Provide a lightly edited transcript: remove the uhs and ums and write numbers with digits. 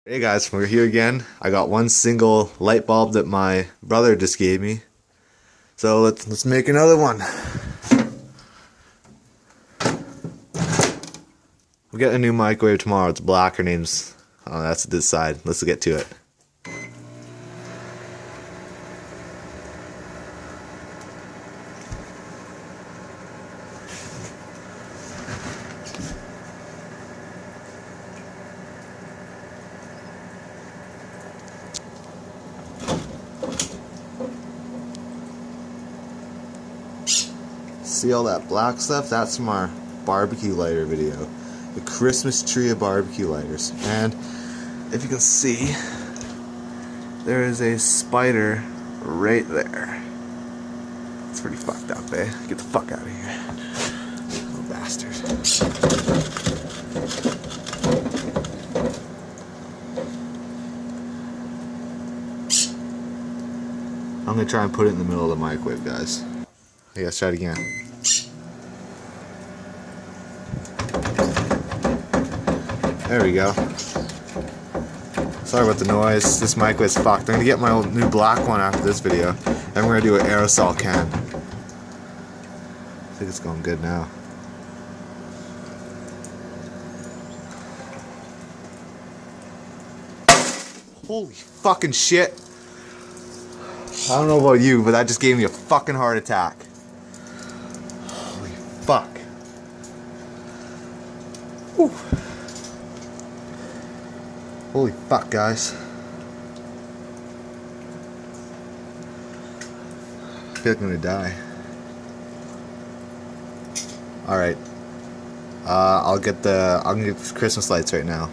Hey guys, we're here again. I got one single light bulb that my brother just gave me. So let's make another one. We're getting a new microwave tomorrow. It's black. Her name's that's this side. Let's get to it. See all that black stuff? That's from our barbecue lighter video. The Christmas tree of barbecue lighters. And if you can see, there is a spider right there. It's pretty fucked up, eh? Get the fuck out of here. Little bastard. I'm gonna try and put it in the middle of the microwave, guys. Okay, let's try it again. There we go. Sorry about the noise. This microwave's fucked. I'm gonna get my old new black one after this video. And we're gonna do an aerosol can. I think it's going good now. Holy fucking shit. I don't know about you, but that just gave me a fucking heart attack. Holy fuck. Whew. Holy fuck, guys. I feel like I'm gonna die. Alright. I'll get the Christmas lights right now.